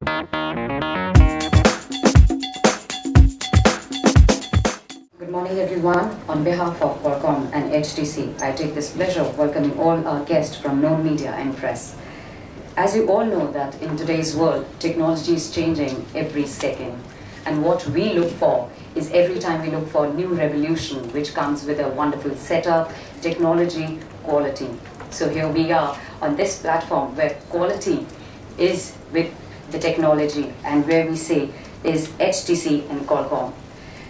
Good morning, everyone. On behalf of Qualcomm and HTC, I take this pleasure of welcoming all our guests from known media and press. As you all know that in today's world, technology is changing every second. And what we look for is every time we look for new revolution, which comes with a wonderful setup, technology, quality. So here we are on this platform where quality is with the technology and where we say is HTC and Qualcomm.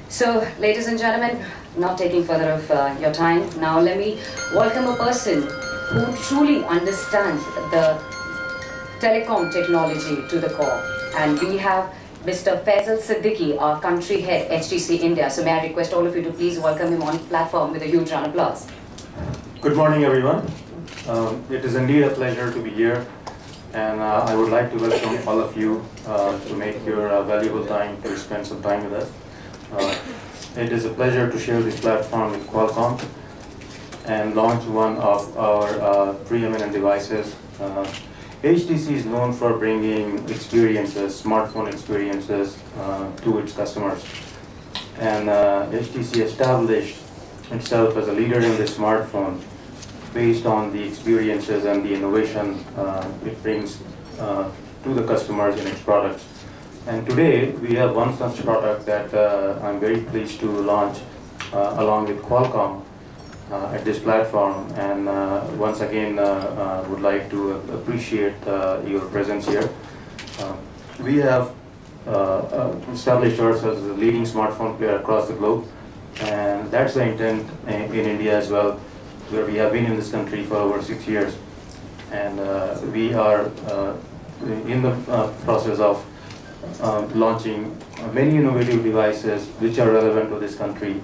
So, ladies and gentlemen, not taking further of your time, now let me welcome a person who truly understands the telecom technology to the core. And we have Mr. Faisal Siddiqui, our country head, HTC India. So may I request all of you to please welcome him on the platform with a huge round of applause. Good morning, everyone. It is indeed a pleasure to be here, and I would like to welcome all of you to make your valuable time to spend some time with us. It is a pleasure to share this platform with Qualcomm and launch one of our preeminent devices. HTC is known for bringing experiences, smartphone experiences, to its customers. And HTC established itself as a leader in the smartphone based on the experiences and the innovation it brings to the customers in its products. And today we have one such product that I'm very pleased to launch along with Qualcomm at this platform, and once again would like to appreciate your presence here. We have established ourselves as a leading smartphone player across the globe, and that's the intent in India as well, where we have been in this country for over 6 years, and we are in the process of launching many innovative devices which are relevant to this country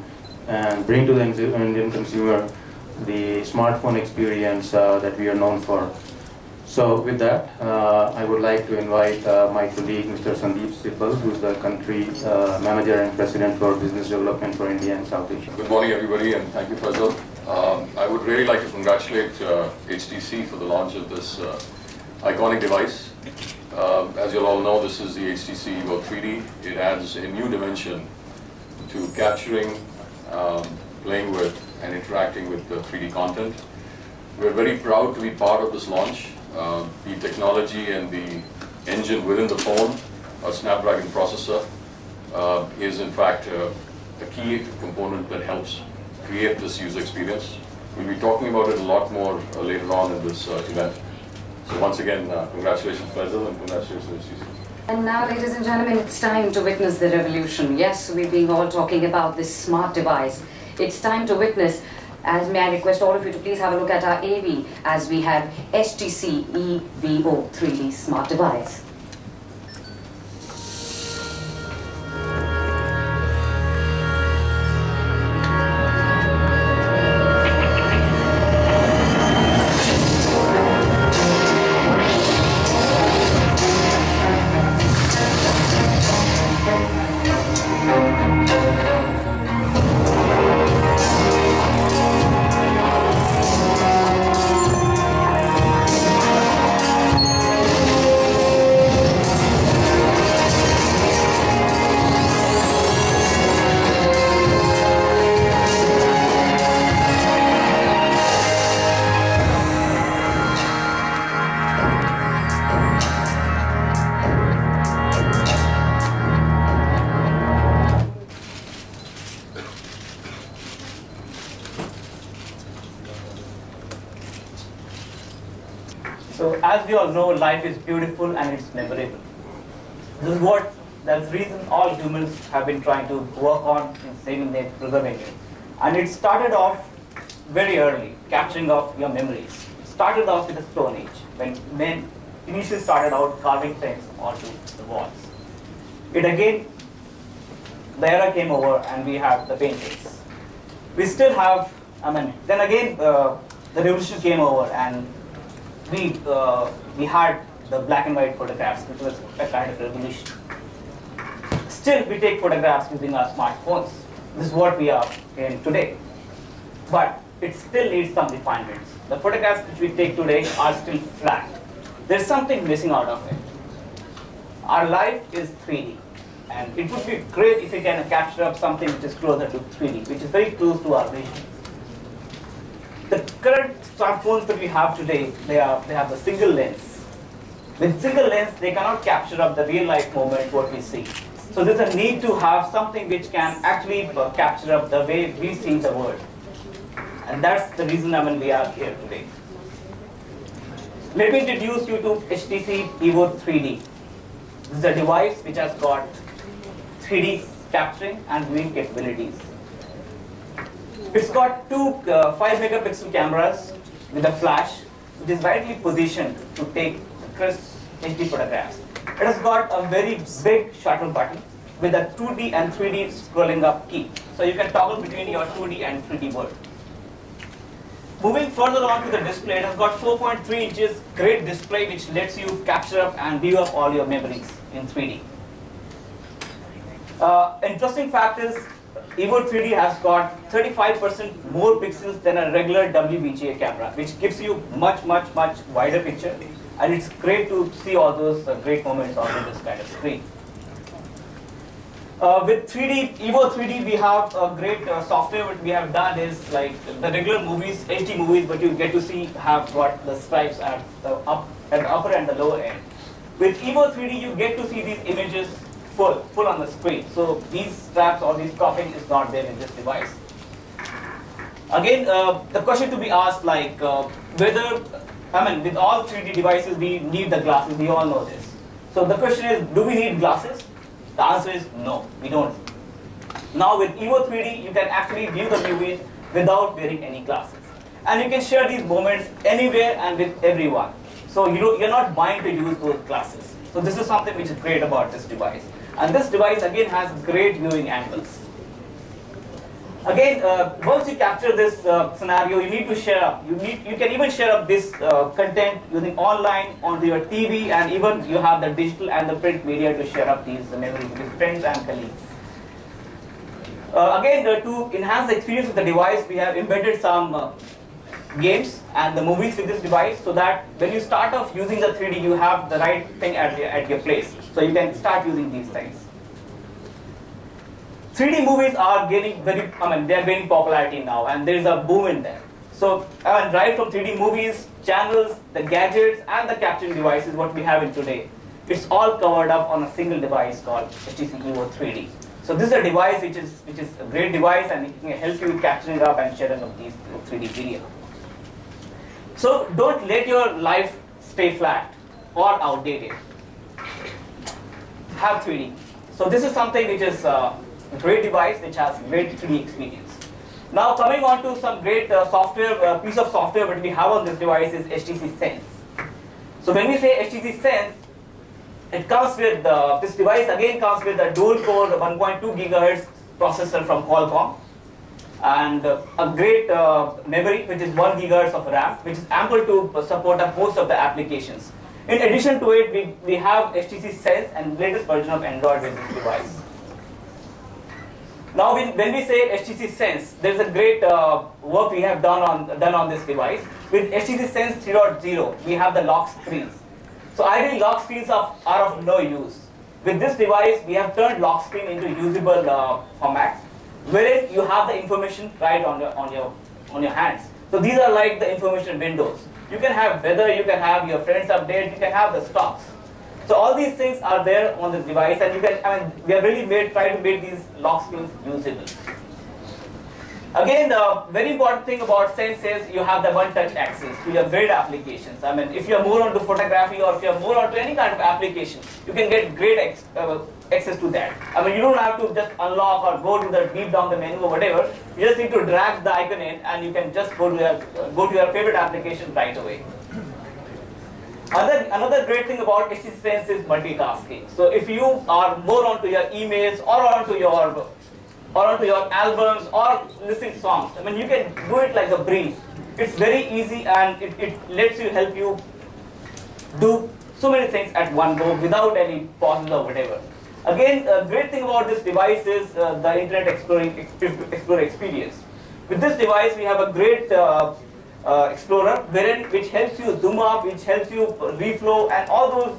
and bring to the Indian consumer the smartphone experience that we are known for. So with that, I would like to invite my colleague, Mr. Sandeep Sibal, who is the country manager and president for business development for India and South Asia. Good morning, everybody, and thank you, Faisal. I would really like to congratulate HTC for the launch of this iconic device. As you'll all know, this is the HTC EVO 3D. It adds a new dimension to capturing, playing with, and interacting with the 3D content. We're very proud to be part of this launch. The technology and the engine within the phone, a Snapdragon processor, is in fact a key component that helps create this user experience. We'll be talking about it a lot more later on in this event. So once again, congratulations, Faisal, and congratulations, HTC. And now, ladies and gentlemen, it's time to witness the revolution. Yes, we've been all talking about this smart device. It's time to witness. As may I request all of you to please have a look at our AV as we have HTC EVO 3D smart device. So as we all know, life is beautiful and it's memorable. That's the reason all humans have been trying to work on in saving their preserving it. And it started off very early, capturing of your memories. It started off with the Stone Age, when men initially started out carving things onto the walls. It again, the era came over and we have the paintings. We still have, then again the revolution came over and we had the black and white photographs, which was a kind of revolution. Still, we take photographs using our smartphones. This is what we are in today. But it still needs some refinements. The photographs which we take today are still flat. There's something missing out of it. our life is 3D. And it would be great if we can capture up something which is closer to 3D, which is very close to our vision. The current smartphones that we have today, they have a single lens. With single lens, they cannot capture up the real life moment what we see. So there's a need to have something which can actually capture up the way we see the world. And that's the reason we are here today. Let me introduce you to HTC EVO 3D. This is a device which has got 3D capturing and viewing capabilities. It's got two 5 megapixel cameras with a flash, which is rightly positioned to take crisp HD photographs. It has got a very big shutter button with a 2D and 3D scrolling up key. So you can toggle between your 2D and 3D world. Moving further on to the display, it has got 4.3 inches great display which lets you capture up and view up all your memories in 3D. Interesting fact is, EVO 3D has got 35% more pixels than a regular WVGA camera, which gives you much wider picture, and it's great to see all those great moments on this kind of screen. With 3D, EVO 3D, we have a great software. What we have done is like the regular movies, HD movies, but you get to see have got the stripes at the upper and the lower end. With EVO 3D, you get to see these images full on the screen. So these straps or these cropping is not there in this device. Again, the question to be asked, like whether, with all 3D devices, we need the glasses. We all know this. So the question is, do we need glasses? The answer is no, we don't. Now with EVO 3D, you can actually view the movies without wearing any glasses. And you can share these moments anywhere and with everyone. So you're not bound to use those glasses. So this is something which is great about this device. And this device again has great viewing angles. Again, once you capture this scenario, you need to share up. You can even share up this content using online onto your TV, and even you have the digital and the print media to share up these memories with friends and colleagues. Again, to enhance the experience of the device, we have embedded some games and the movies with this device, so that when you start off using the 3D, you have the right thing at your place. So you can start using these things. 3D movies are gaining they are gaining popularity now, and there is a boom in them. So, right from 3D movies, channels, the gadgets, and the capturing devices, what we have in today, it's all covered up on a single device called HTC EVO 3D. So this is a device which is a great device, and it can help you capturing up and sharing of these 3D video. So don't let your life stay flat or outdated. Have 3D. So this is something which is a great device which has great 3D experience. Now coming on to some great software, piece of software that we have on this device is HTC Sense. So when we say HTC Sense, it comes with, this device again comes with a dual core 1.2 GHz processor from Qualcomm, and a great memory which is 1 GHz of RAM, which is ample to support a host of the applications. In addition to it, we have HTC Sense and latest version of Android with this device. Now, when we say HTC Sense, there's a great work we have done on this device. With HTC Sense 3.0, we have the lock screens. So ideally, lock screens are of no use. With this device, we have turned lock screen into usable formats, wherein you have the information right on your hands. So these are like the information windows. You can have weather, you can have your friends update, you can have the stocks. So all these things are there on this device, and you can, we have really tried to make these lock screens usable. Again, the very important thing about Sense is you have the one-touch access to your great applications. If you're more onto photography or if you're more onto any kind of application, you can get great access to that. You don't have to just unlock or go to the deep down the menu or whatever. You just need to drag the icon in, and you can just go to your favorite application right away. Another great thing about HTC Sense is multitasking. So if you are more onto your emails or onto your albums or listening songs, you can do it like a breeze. It's very easy, and it lets you help you do so many things at one go without any pauses or whatever. Again, a great thing about this device is the Internet Explorer experience. With this device, we have a great Explorer, which helps you zoom up, which helps you reflow, and all those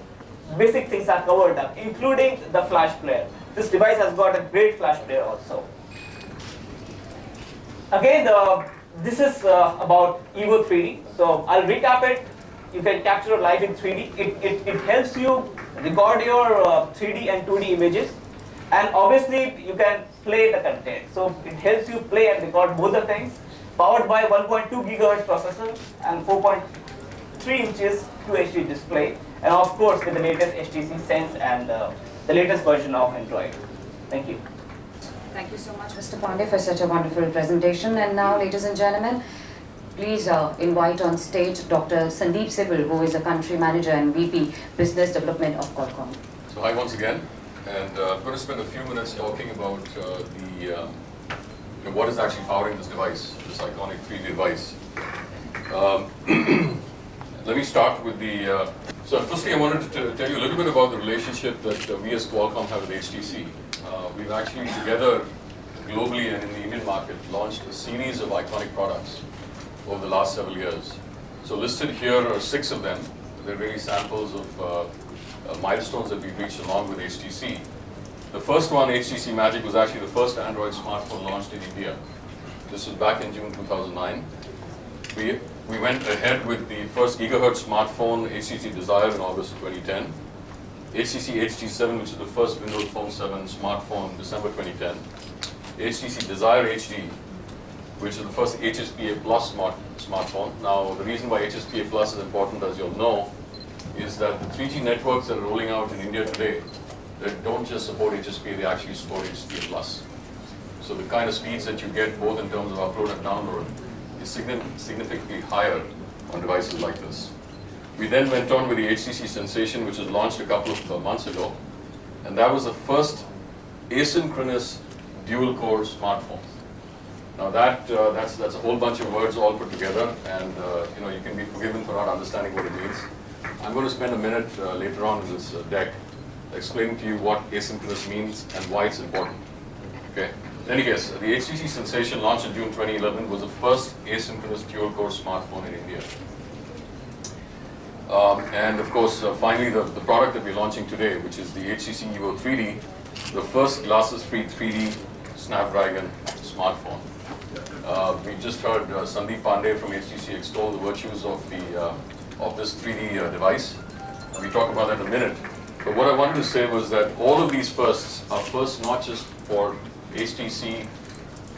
basic things are covered up, including the flash player. This device has got a great flash player also. Again, this is about EVO 3D. So I'll recap it. You can capture your life in 3D. It helps you record your 3D and 2D images. And obviously, you can play the content. So it helps you play and record both the things. Powered by 1.2 gigahertz processor and 4.3 inches QHD display. And of course, with the latest HTC Sense and the latest version of Android. Thank you. Thank you so much, Mr. Pandey, for such a wonderful presentation. And now, ladies and gentlemen, please invite on stage Dr. Sandeep Sibal, who is a country manager and VP Business Development of Qualcomm. So hi once again, and I'm going to spend a few minutes talking about what is actually powering this device, this iconic 3D device. Let me start with the. So firstly, I wanted to tell you a little bit about the relationship that we as Qualcomm have with HTC. We've actually together, globally and in the Indian market, launched a series of iconic products over the last several years. So listed here are 6 of them. They're really samples of milestones that we've reached along with HTC. The first one, HTC Magic, was actually the first Android smartphone launched in India. This was back in June 2009. We went ahead with the first gigahertz smartphone, HTC Desire, in August 2010. HTC HD7, which is the first Windows Phone 7 smartphone, December 2010. HTC Desire HD, which is the first HSPA Plus smartphone. Now, the reason why HSPA Plus is important, as you'll know, is that the 3G networks that are rolling out in India today, they don't just support HSPA, they actually support HSPA Plus. So the kind of speeds that you get, both in terms of upload and download, is significantly higher on devices like this. We then went on with the HTC Sensation, which was launched a couple of months ago, and that was the first asynchronous dual-core smartphone. Now that's a whole bunch of words all put together, and you can be forgiven for not understanding what it means. I'm going to spend a minute later on in this deck explaining to you what asynchronous means and why it's important. Okay. In any case, the HTC Sensation, launched in June 2011, was the first asynchronous dual-core smartphone in India. And of course, finally, the product that we're launching today, which is the HTC EVO 3D, the first glasses-free 3D Snapdragon smartphone. We just heard Sandeep Pandey from HTC extol the virtues of this 3D device. We'll talk about that in a minute. But what I wanted to say was that all of these firsts are firsts not just for HTC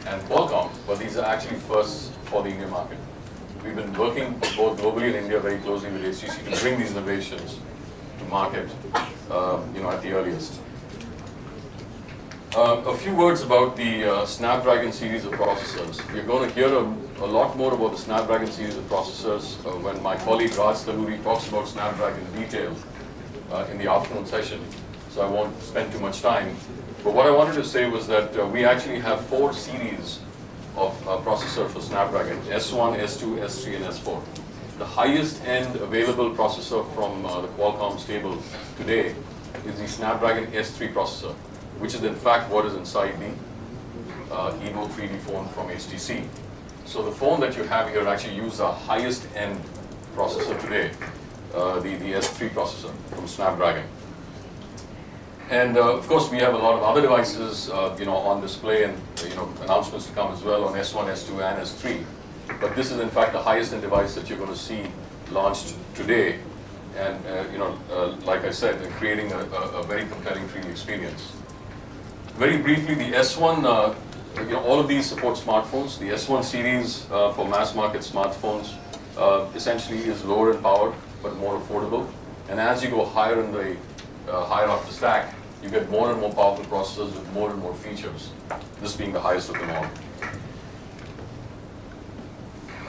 and Qualcomm, but these are actually firsts for the Indian market. We've been working both globally and India very closely with HTC to bring these innovations to market, at the earliest. A few words about the Snapdragon series of processors. We're going to hear a lot more about the Snapdragon series of processors when my colleague Raj Taluri talks about Snapdragon in detail in the afternoon session, so I won't spend too much time. But what I wanted to say was that we actually have 4 series of processor for Snapdragon: S1, S2, S3, and S4. The highest end available processor from the Qualcomm stable today is the Snapdragon S3 processor, which is in fact what is inside the EVO 3D phone from HTC. So the phone that you have here actually uses the highest end processor today, the S3 processor from Snapdragon. And of course, we have a lot of other devices, on display, and announcements to come as well on S1, S2, and S3. But this is in fact the highest end device that you're going to see launched today, and like I said, creating a very compelling 3D experience. Very briefly, the S1, all of these support smartphones. The S1 series for mass market smartphones essentially is lower in power but more affordable. And as you go higher in the higher up the stack, you get more and more powerful processors with more and more features, this being the highest of them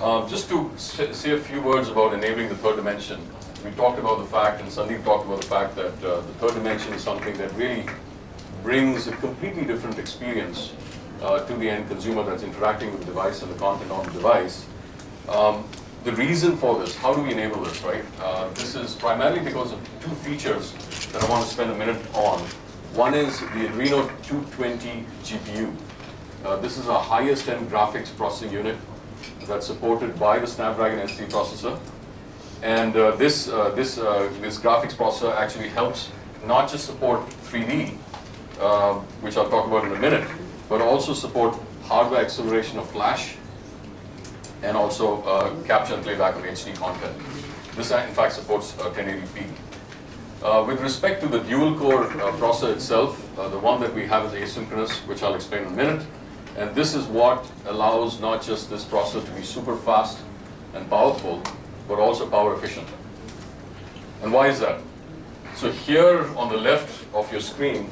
all. Just to say a few words about enabling the third dimension. We talked about the fact, and Sandeep talked about the fact, that the third dimension is something that really brings a completely different experience to the end consumer that's interacting with the device and the content on the device. The reason for this, how do we enable this, right? This is primarily because of 2 features that I want to spend a minute on. One is the Adreno 220 GPU. This is our highest end graphics processing unit that's supported by the Snapdragon S3 processor. And this graphics processor actually helps not just support 3D, which I'll talk about in a minute, but also support hardware acceleration of flash and also capture and playback of HD content. This in fact supports 1080p. With respect to the dual-core processor itself, the one that we have is asynchronous, which I'll explain in a minute. And this is what allows not just this processor to be super fast and powerful, but also power efficient. And why is that? So here on the left of your screen,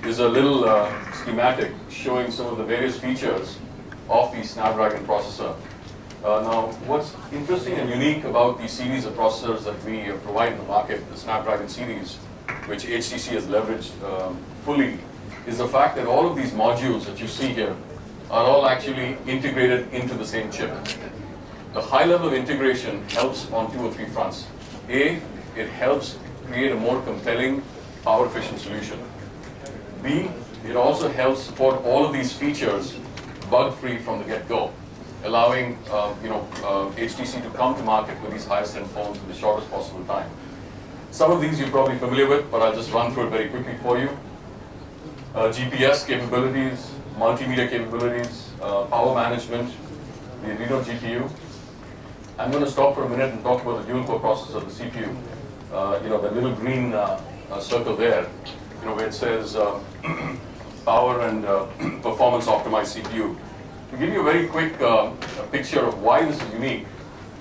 is a little schematic showing some of the various features of the Snapdragon processor. Now, what's interesting and unique about the series of processors that we provide in the market, the Snapdragon series, which HTC has leveraged fully, is the fact that all of these modules that you see here are all actually integrated into the same chip. The high level of integration helps on 2 or 3 fronts. A, it helps create a more compelling, power-efficient solution. B, it also helps support all of these features bug-free from the get-go, allowing HTC to come to market with these highest-end phones in the shortest possible time. Some of these you're probably familiar with, but I'll just run through it very quickly for you. GPS capabilities, multimedia capabilities, power management, the Adreno GPU. I'm going to stop for a minute and talk about the dual-core processor, the CPU. The little green circle there, where it says power and performance optimized CPU. To give you a very quick picture of why this is unique,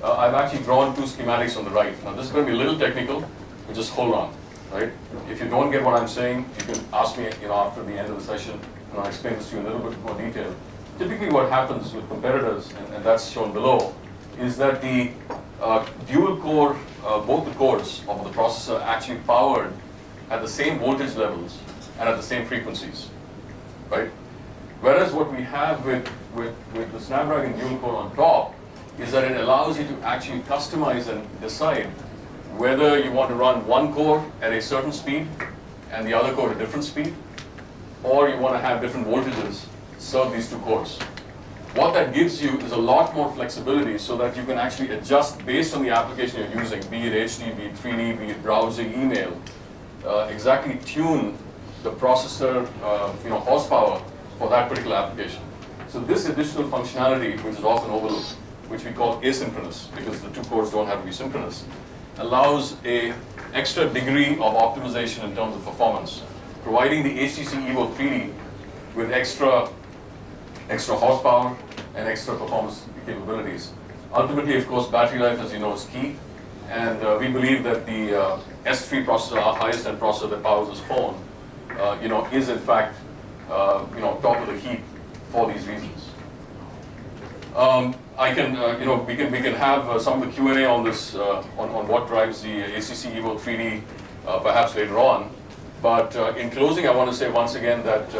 I've actually drawn 2 schematics on the right. Now this is going to be a little technical, but just hold on, right? If you don't get what I'm saying, you can ask me, after the end of the session, and I'll explain this to you in a little bit more detail. Typically what happens with competitors, and that's shown below, is that the dual core, both the cores of the processor actually powered at the same voltage levels and at the same frequencies, right? Whereas what we have with the Snapdragon dual core on top is that it allows you to actually customize and decide whether you want to run one core at a certain speed and the other core at a different speed, or you want to have different voltages serve these 2 cores. What that gives you is a lot more flexibility so that you can actually adjust based on the application you're using, be it HD, be it 3D, be it browsing, email, exactly tune the processor horsepower for that particular application. So this additional functionality, which is often overlooked, which we call asynchronous, because the 2 cores don't have to be synchronous, allows a extra degree of optimization in terms of performance, providing the HTC EVO 3D with extra horsepower and extra performance capabilities. Ultimately, of course, battery life, as you know, is key, and we believe that the S3 processor, our highest end processor that powers this phone, is in fact top of the heap for these reasons. We can have some of the Q&A on this, on what drives the HTC EVO 3D perhaps later on. But in closing, I want to say once again that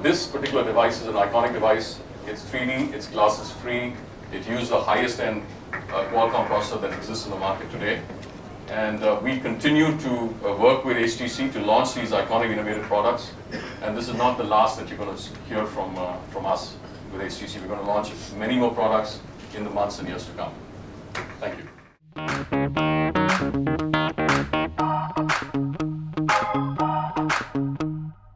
this particular device is an iconic device. It's 3D, it's glasses free, it uses the highest end Qualcomm processor that exists in the market today. And we continue to work with HTC to launch these iconic innovative products. And this is not the last that you're going to hear from us with HTC. We're going to launch many more products in the months and years to come. Thank you.